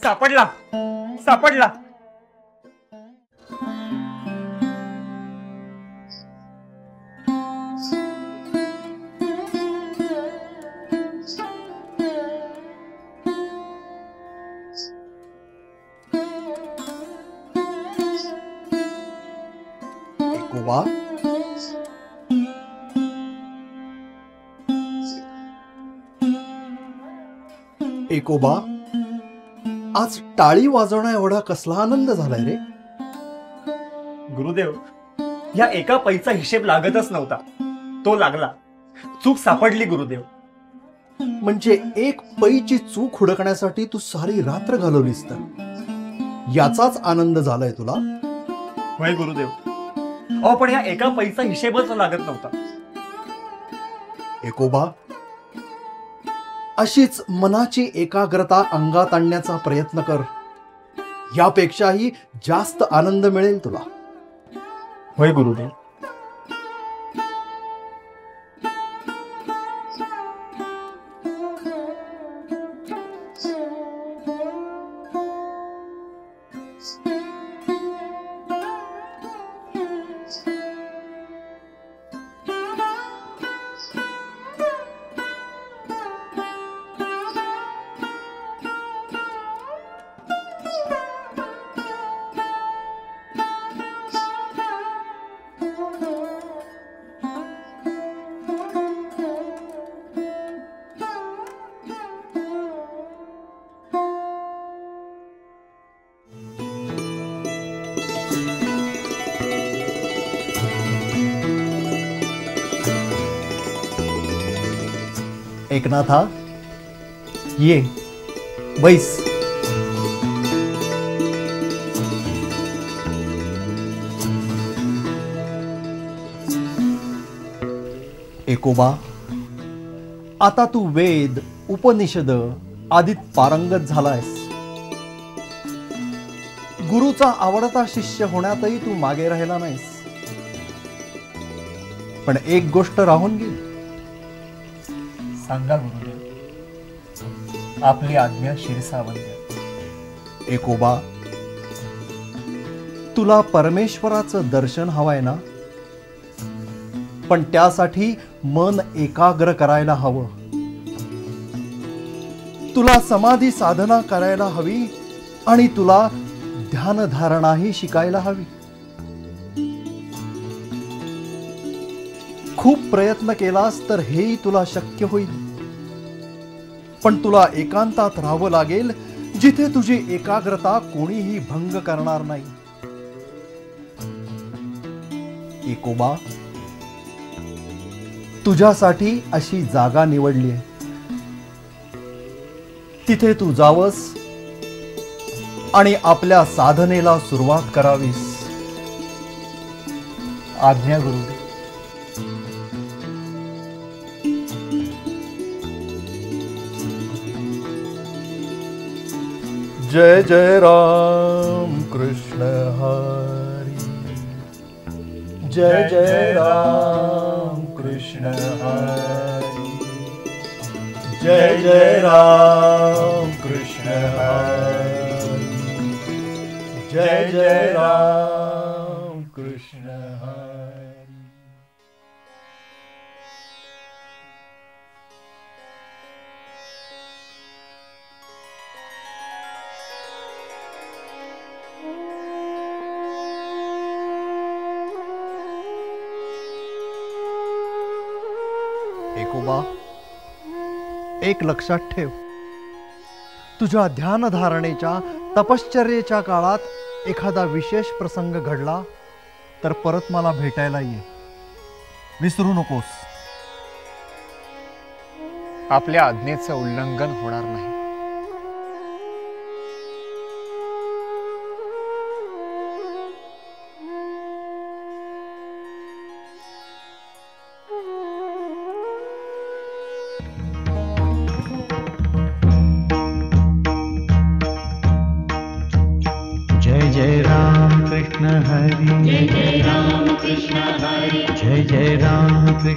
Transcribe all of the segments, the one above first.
सापडला सापडला. एकोबा, एकोबा, आज टाळी वाजवण्या एवढा कसला आनंद झालाय रे? गुरुदेव, या एका पैचा हिशेब लागतच नव्हता, तो लागला. चूक सापडली गुरुदेव. म्हणजे एक पैची चूक हुडकण्यासाठी तू सारी रात्र घालवलीस तर याचाच आनंद झालाय तुला? होय गुरुदेव. अहो पण या एका पैचा हिशेबच लागत नव्हता. एकोबा, अशीच मनाची एकाग्रता अंगात आणण्याचा प्रयत्न कर. यापेक्षाही जास्त आनंद मिळेल तुला. होय गुरुदेव. एकनाथा, ये बैस. एकोबा, आता तू वेद, उपनिषद आदीत पारंगत झालायस. गुरुचा आवडता शिष्य होण्यातही तू मागे राहिला नाहीस. पण एक गोष्ट राहून गेली. सांगा गुरुदेव. आपली आज्ञा शिरसावंत. एकोबा, तुला परमेश्वराचं दर्शन हवंय ना? पण त्यासाठी मन एकाग्र करायला हवं. तुला समाधी साधना करायला हवी आणि तुला ध्यानधारणाही शिकायला हवी. खूप प्रयत्न केलास तर हेही तुला शक्य होईल. पण तुला एकांतात राहावं लागेल, जिथे तुझी एकाग्रता कोणीही भंग करणार नाही. एकोबा, तुझ्यासाठी अशी जागा निवडली आहे. तिथे तू जावस आणि आपल्या साधनेला सुरुवात करावीस. आज्ञा गुरुदेव. जय जय राम कृष्ण हरी. जय जय राम कृष्ण हरी. जय जय राम कृष्ण हरी. जय जय राम कृष्ण हरी. एकोबा, एक लक्षात ठेव. तुझ्या ध्यानधारणेच्या तपश्चर्येच्या काळात एखादा विशेष प्रसंग घडला तर परत मला भेटायला ये. विसरू नकोस. आपल्या आज्ञेचं उल्लंघन होणार नाही. जय जय राम कृष्ण हरी. जय जय राम कृष्ण हरी. जय जय राम कृष्ण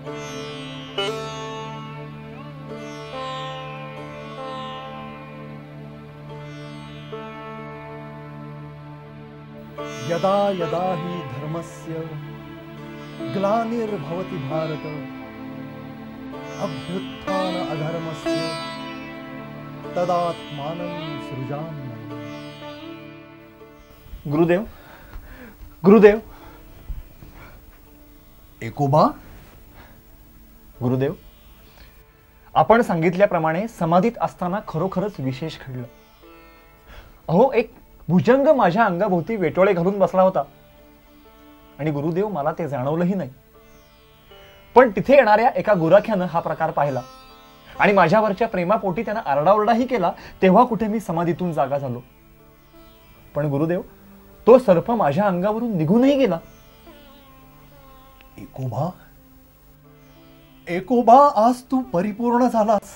यदा यदा हि धर्मस्य ग्लानिर्भवति भारत अभ्युत्थान अधर्मस्य तदात्मानं सृजाम्यहम्. गुरुदेव, गुरुदेव, एकोबा, गुरुदेव, आपण सांगितल्याप्रमाणे समाधीत असताना खरोखरच विशेष घडलं. अहो, एक भुजंग माझ्या अंगाभोवती वेटोळे घालून बसला होता आणि गुरुदेव मला ते जाणवलंही नाही. पण तिथे येणाऱ्या एका गुराख्यानं हा प्रकार पाहिला आणि माझ्यावरच्या प्रेमापोटी त्यानं आरडाओरडाही केला. तेव्हा कुठे मी समाधीतून जागा झालो. पण गुरुदेव, तो सर्प माझ्या अंगावरून निघूनही गेला. एकोबा, एकोबा, आज तू परिपूर्ण झालास.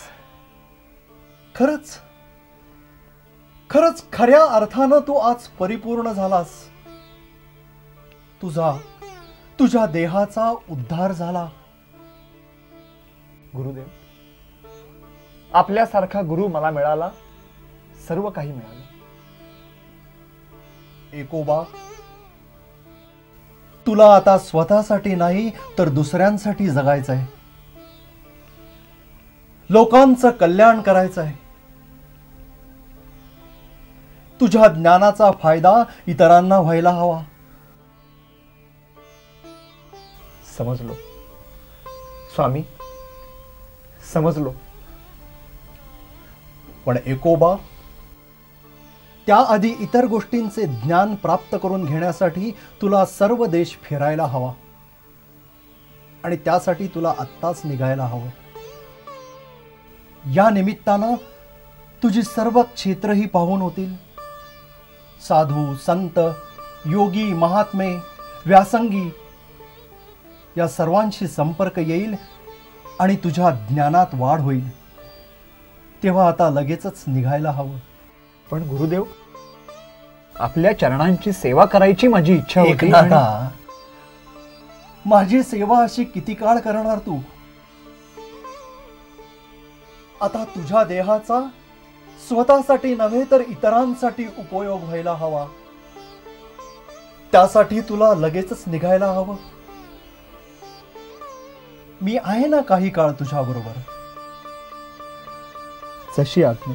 खरंच खरंच खऱ्या अर्थानं तू आज परिपूर्ण झालास. तुझ्या देहाचा उद्धार झाला. गुरुदेव, आपल्यासारखा गुरु मला मिळाला, सर्व काही मिळालं. एकोबा, तुला आता स्वतःसाठी नाही तर दुसऱ्यांसाठी जगायचंय. लोकांचं कल्याण करायचंय. तुझ्या ज्ञानाचा फायदा इतरांना व्हायला हवा. समजलो स्वामी, समजलो. पण एकोबा, त्याआधी इतर गोष्टींचे ज्ञान प्राप्त करून घेण्यासाठी तुला सर्व देश फिरायला हवा आणि त्यासाठी तुला आत्ताच निघायला हवं. या निमित्तानं तुझी सर्व क्षेत्रही पाहून होतील. साधू, संत, योगी, महात्मे, व्यासंगी या सर्वांशी संपर्क येईल आणि तुझ्या ज्ञानात वाढ होईल. तेव्हा आता लगेचच निघायला हवं. पण गुरुदेव, आपल्या चरणांची सेवा करायची माझी इच्छा होती. एकनाथा, माझी सेवा अशी किती काळ करणार तू? आता तुझ्या देहाचा स्वतःसाठी नव्हे तर इतरांसाठी उपयोग व्हायला हवा. त्यासाठी तुला लगेचच निघायला हवं. मी आहे ना काही काळ तुझ्या बरोबर. जशी आज्ञा.